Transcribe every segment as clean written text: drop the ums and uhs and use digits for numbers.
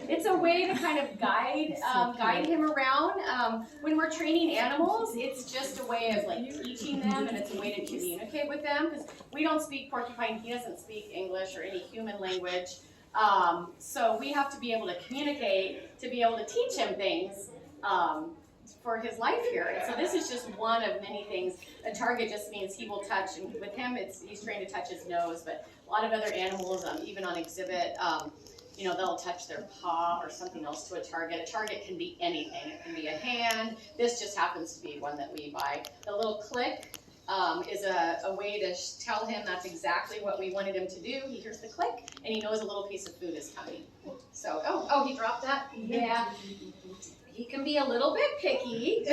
It's a way to kind of guide him around. When we're training animals, it's just a way of like teaching them, and it's a way to communicate with them, because we don't speak porcupine. He doesn't speak English or any human language. So we have to be able to communicate to be able to teach him things for his life here. And so this is just one of many things. A target just means he will touch, and with him, he's trained to touch his nose, but a lot of other animals, even on exhibit, they'll touch their paw or something else to a target. A target can be anything. It can be a hand. This just happens to be one that we buy. The little click is a way to tell him that's exactly what we wanted him to do. He hears the click, and he knows a little piece of food is coming. So, oh, he dropped that? Yeah. He can be a little bit picky.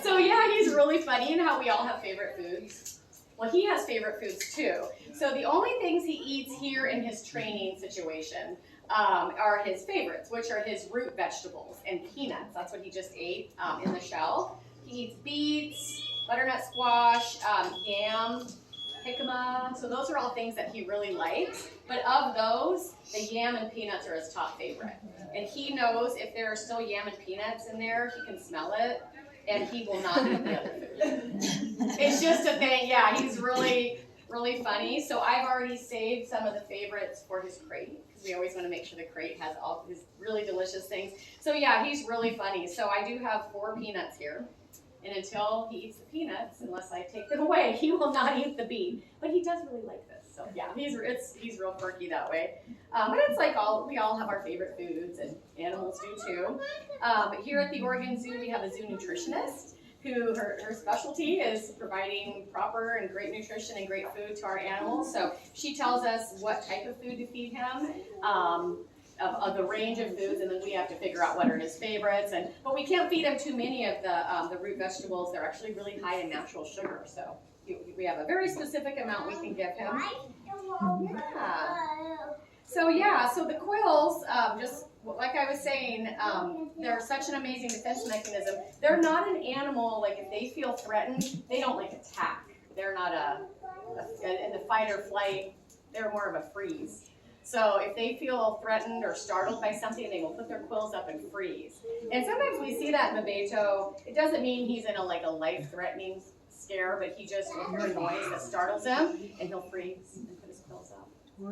So yeah, he's really funny in how we all have favorite foods. Well, he has favorite foods too. So the only things he eats here in his training situation are his favorites, which are his root vegetables and peanuts. That's what he just ate in the shell. He eats beets, butternut squash, yam, jicama. So those are all things that he really likes. But of those, the yam and peanuts are his top favorite. And he knows if there are still yam and peanuts in there, he can smell it, and he will not eat the other food. It's just a thing. Yeah, he's really, really funny. So I've already saved some of the favorites for his crate, because we always want to make sure the crate has all his really delicious things. So yeah, he's really funny. So I do have 4 peanuts here. And until he eats the peanuts, unless I take them away, he will not eat the beet. But he does really like this. So yeah, he's real quirky that way. But it's like we all have our favorite foods, and animals do too. Here at the Oregon Zoo, we have a zoo nutritionist who her specialty is providing proper and great nutrition and great food to our animals. So she tells us what type of food to feed him. Of the range of foods, and then we have to figure out what are his favorites. But we can't feed him too many of the root vegetables. They're actually really high in natural sugar, so we have a very specific amount we can give him. Yeah. So the quills, just like I was saying, they're such an amazing defense mechanism. They're not an animal, like if they feel threatened, they don't like attack. They're not in the fight or flight, they're more of a freeze. So if they feel threatened or startled by something, they will put their quills up and freeze. And sometimes we see that in the Bebeto. It doesn't mean he's in a life-threatening scare, but he just will hear a noise that startles him, and he'll freeze and put his quills up.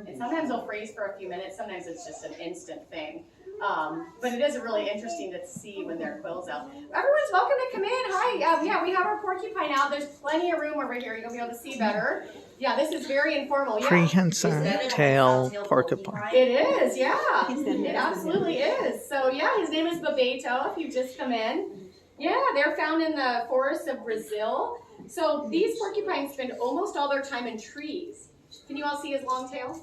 And sometimes he'll freeze for a few minutes. Sometimes it's just an instant thing. But it is really interesting to see when their quills out. Everyone's welcome to come in. Hi. Yeah, we have our porcupine out. There's plenty of room over here. You'll be able to see better. Yeah, this is very informal. Yeah. Prehensile tail porcupine. It is, yeah. It absolutely is. So yeah, his name is Bebeto, if you've just come in. Yeah, they're found in the forests of Brazil. So these porcupines spend almost all their time in trees. Can you all see his long tail?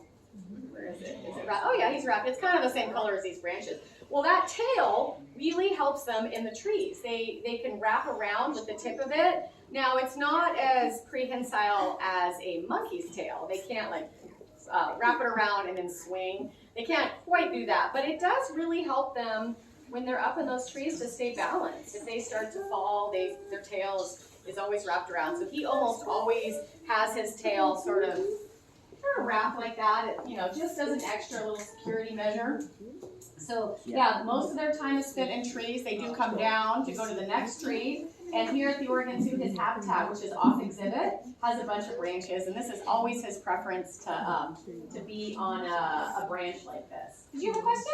Where is it? Is it wrapped? Oh yeah, he's wrapped. It's kind of the same color as these branches. Well, that tail really helps them in the trees. They can wrap around with the tip of it. Now, it's not as prehensile as a monkey's tail. They can't wrap it around and then swing. They can't quite do that, but it does really help them when they're up in those trees to stay balanced. If they start to fall, their tail is always wrapped around. So he almost always has his tail sort of wrapped like that, just as an extra little security measure. So yeah, most of their time is spent in trees. They do come down to go to the next tree. And here at the Oregon Zoo, his habitat, which is off exhibit, has a bunch of branches. And this is always his preference to be on a branch like this. Did you have a question?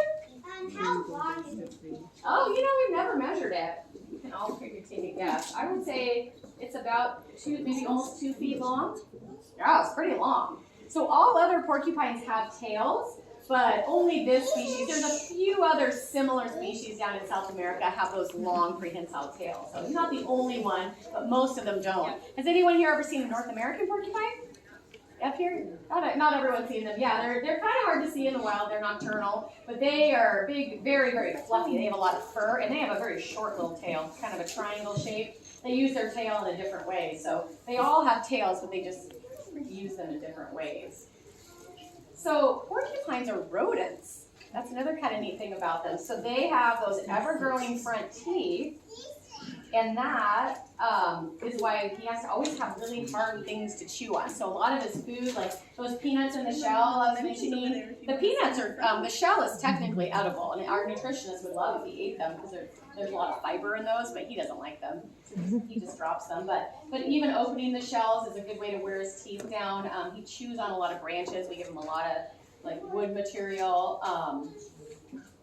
How long is it? Oh, we've never measured it. You can all take a guess. I would say it's about maybe almost 2 feet long. Yeah, it's pretty long. So all other porcupines have tails, but only this species. There's a few other similar species down in South America have those long prehensile tails. So he's not the only one, but most of them don't. Has anyone here ever seen a North American porcupine? Up here? Not everyone's seen them. Yeah, they're kind of hard to see in the wild. They're nocturnal, but they are big, very, very fluffy. They have a lot of fur, and they have a very short little tail, kind of a triangle shape. They use their tail in a different way. So they all have tails, but they just use them in different ways. So porcupines are rodents. That's another kind of neat thing about them. So they have those ever-growing front teeth. And that is why he has to always have really hard things to chew on. So a lot of his food, like those peanuts in the shell I mentioned, the peanuts are, the shell is technically edible, and our nutritionist would love if he ate them because there's a lot of fiber in those, but he doesn't like them. He just drops them. But even opening the shells is a good way to wear his teeth down. He chews on a lot of branches. We give him a lot of like wood material.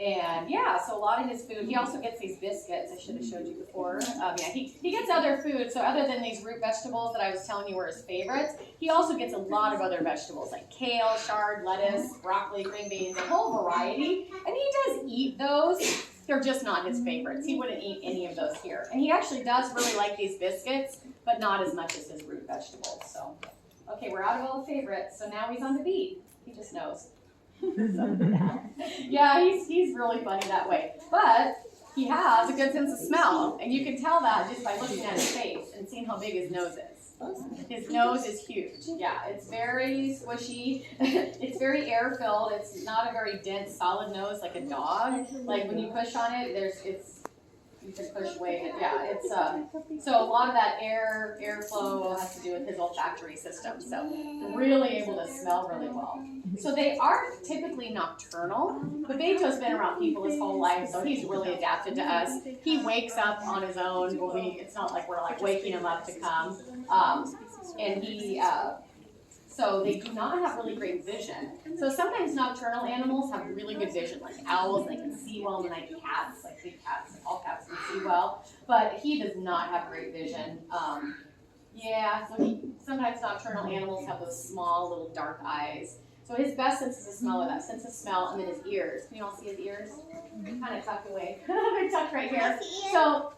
And yeah, so a lot of his food, he also gets these biscuits, I should have showed you before. Yeah, he gets other food, so other than these root vegetables that I was telling you were his favorites, he also gets a lot of other vegetables like kale, chard, lettuce, broccoli, green beans, a whole variety. And he does eat those, they're just not his favorites. He wouldn't eat any of those here. And he actually does really like these biscuits, but not as much as his root vegetables. So, okay, we're out of all the favorites, so now he's on the beat. He just knows. Yeah, he's really funny that way. But he has a good sense of smell, and you can tell that just by looking at his face and seeing how big his nose is. His nose is huge. Yeah, it's very squishy. It's very air-filled. It's not a very dense, solid nose like a dog. Like when you push on it, you can push away. Yeah, it's so a lot of that airflow has to do with his olfactory system. So really able to smell really well. So they are typically nocturnal, but Beto's been around people his whole life, so he's really adapted to us. He wakes up on his own, but it's not like we're like waking him up to come. And so they do not have really great vision. So sometimes nocturnal animals have really good vision, like owls, they can see well in the night. Cats, like big cats, all cats can see well, but he does not have great vision. Yeah, so sometimes nocturnal animals have those small little dark eyes. So his best sense is of smell, that sense of smell, and then his ears. Can you all see his ears? Kind of tucked away. They're tucked right here. So,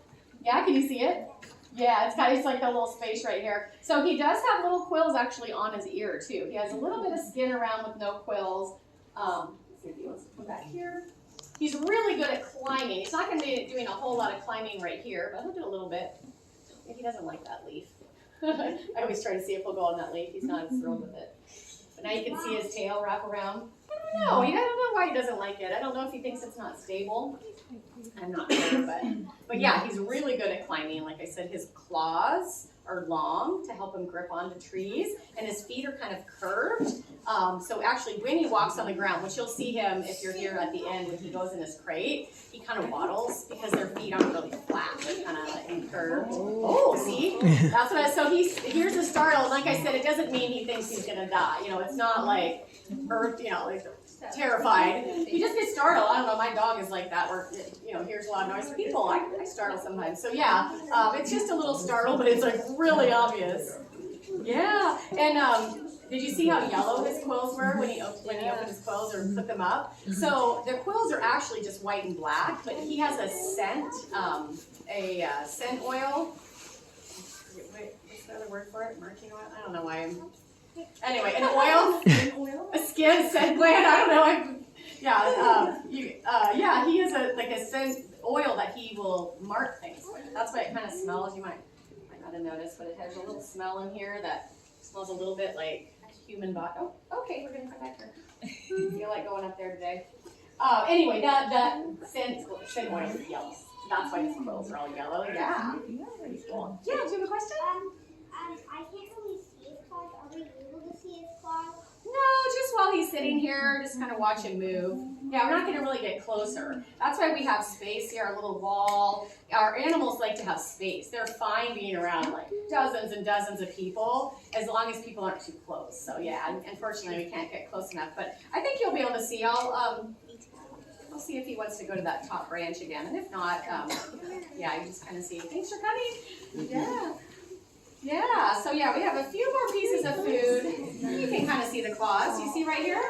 yeah, can you see it? Yeah, it's like that little space right here. So he does have little quills actually on his ear too. He has a little bit of skin around with no quills. Let's see if he wants to come back here. He's really good at climbing. He's not going to be doing a whole lot of climbing right here, but he'll do a little bit. He doesn't like that leaf. I always try to see if he'll go on that leaf. He's not as thrilled with it. But now you can see his tail wrap around. I don't know. I don't know why he doesn't like it. I don't know if he thinks it's not stable. I'm not sure, but yeah, he's really good at climbing. Like I said, his claws are long to help him grip onto trees, and his feet are kind of curved. So actually, when he walks on the ground, which you'll see him if you're here at the end when he goes in his crate, he kind of waddles because their feet aren't really flat; they're kind of like curved. Oh, see, that's what. So here's a startle. And like I said, it doesn't mean he thinks he's gonna die. You know, it's not like like terrified. He just gets startled. I don't know. My dog is like that, where hears a lot of noise. People, I startle sometimes. So yeah, it's just a little startle, but it's like really obvious. Yeah, and did you see how yellow his quills were when he opened his quills or put them up? So the quills are actually just white and black, but he has a scent oil. Wait, what's the other word for it? Marking oil? I don't know why I'm. Anyway, an oil, a skin scent gland. I don't know. He has a scent oil that he will mark things with. That's why it kind of smells. You might not have noticed, but it has a little smell in here that smells a little bit like human body. Oh, okay, we're gonna come back here. Feel like going up there today. Anyway, that scent oil is yellow. That's why his quills are all yellow. Yeah, pretty cool. Yeah, do you have a question? I can't really see his claws. Are we able to see his claws? No, just while he's sitting here, just kind of watch him move. Yeah, we're not going to really get closer. That's why we have space here, our little wall. Our animals like to have space. They're fine being around like dozens and dozens of people, as long as people aren't too close. So yeah, unfortunately we can't get close enough. But I think you'll be able to see. I'll see if he wants to go to that top branch again. And if not, you just kind of see. Thanks for coming. Yeah. Yeah, so yeah, we have a few more pieces of food. You can kind of see the claws. You see right here?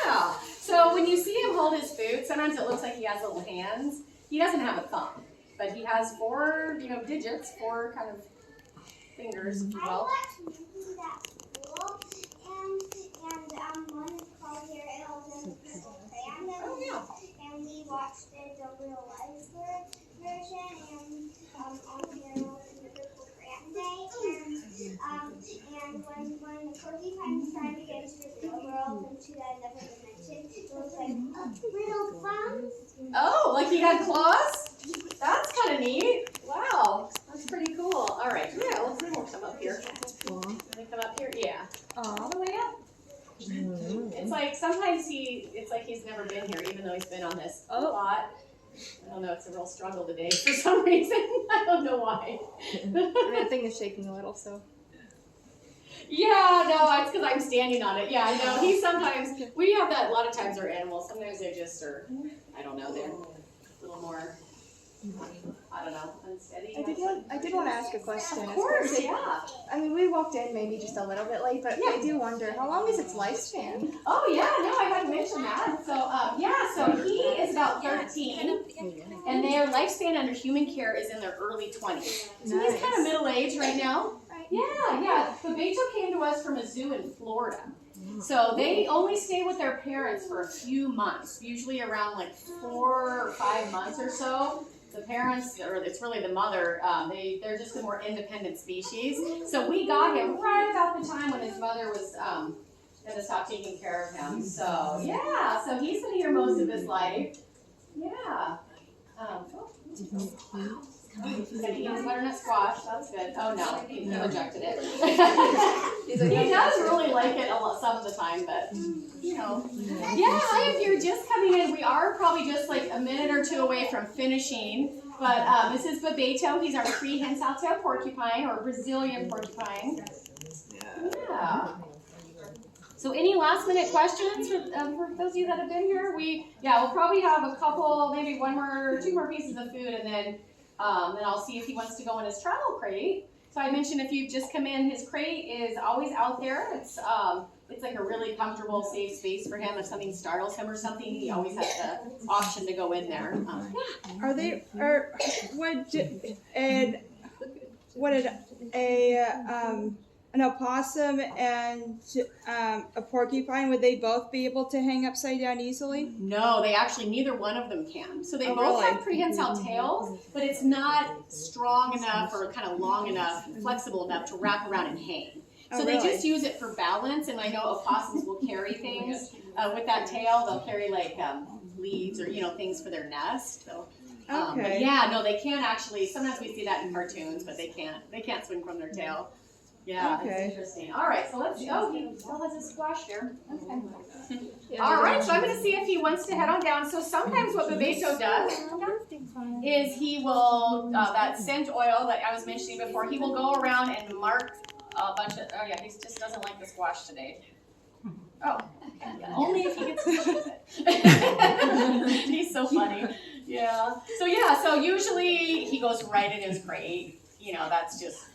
Yeah. So when you see him hold his food, sometimes it looks like he has little hands. He doesn't have a thumb, but he has 4, digits, 4 kind of fingers, if you will. I watched that school, and one is called here, it holds in Purple Crayon. Oh, yeah. And we watched it, the real life version, and on here and when the Porcupine's trying to get into the real world, into that another dimension, it was like little thumbs. Oh, like he had claws? That's kind of neat. even though he's been on this a lot. I don't know, it's a real struggle today for some reason. I don't know why. The thing is shaking a little, so. Yeah, no, it's because I'm standing on it. Yeah, I know. He sometimes, we have that a lot of times our animals, sometimes they just are, I don't know, they're a little more, I don't know, unsteady. I did want to ask a question. Of course, yeah. I mean, we walked in maybe just a little bit late, but I do wonder, how long is its lifespan? Oh, yeah, no, I hadn't mentioned that. So, so he is about 13, and their lifespan under human care is in their early 20s. So he's kind of middle-aged right now. Yeah. Bebeto came to us from a zoo in Florida. So they only stay with their parents for a few months, usually around like 4 or 5 months or so. The parents, or it's really the mother, they're just a more independent species. So we got him right about the time when his mother was going to stop taking care of him. So yeah, so he's been here most of his life. Yeah. He's gonna eat his butternut squash. That's good. Oh no, he rejected it. He does really like it a lot some of the time, but you know. Yeah, hi, if you're just coming in, we are probably just like a minute or two away from finishing. But this is Bebeto. He's our prehensile tail porcupine or Brazilian porcupine. Yeah. So any last minute questions for those of you that have been here? We'll probably have a couple, maybe 1 or 2 more pieces of food, and then I'll see if he wants to go in his travel crate. So I mentioned if you've just come in, his crate is always out there. It's like a really comfortable, safe space for him. If something startles him or something, he always has the option to go in there. An opossum and a porcupine, would they both be able to hang upside down easily? No, they actually, neither one of them can. So they both have prehensile tails, but it's not strong enough or kind of long enough, flexible enough to wrap around and hang. So they just use it for balance, and I know opossums will carry things with that tail. They'll carry like leaves or things for their nest. So, but yeah, no, they can't actually. Sometimes we see that in cartoons, but they can't swing from their tail. Yeah, it's interesting. All right, so let's go. He still has his squash there. Okay. All right, so I'm going to see if he wants to head on down. So sometimes what Bebeto does is he will, that scent oil that I was mentioning before, he will go around and mark a bunch of, he just doesn't like the squash today. Oh, only if he gets to choose it. He's so funny. Yeah. So usually he goes right in his crate. That's just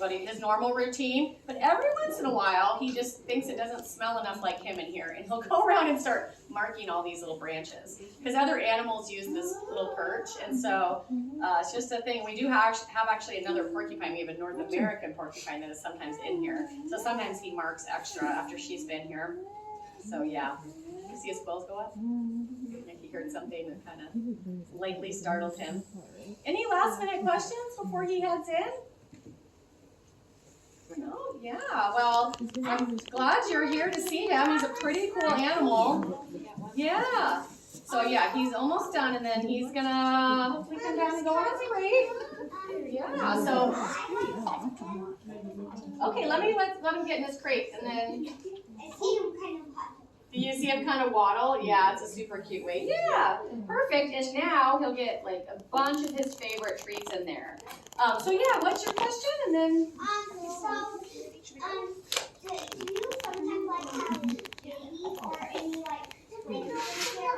his normal routine, but every once in a while he just thinks it doesn't smell enough like him in here, and he'll go around and start marking all these little branches because other animals use this little perch, and so it's just a thing. We do have actually another porcupine. We have a North American porcupine that is sometimes in here, so sometimes he marks extra after she's been here. So yeah, you see his quills go up? Like he heard something that kind of lightly startled him. Any last minute questions before he heads in? Oh, yeah. Well, I'm glad you're here to see him. He's a pretty cool animal. Yeah. So, yeah, he's almost done, and then he's going to hopefully come down and go on his crate. Yeah, so. Okay, let him get in his crate, and then. Do you see him kind of waddle? Yeah, it's a super cute way. Yeah, perfect. And now he'll get like a bunch of his favorite treats in there. So yeah, what's your question? And then. Do you sometimes like have baby or any like siblings over here?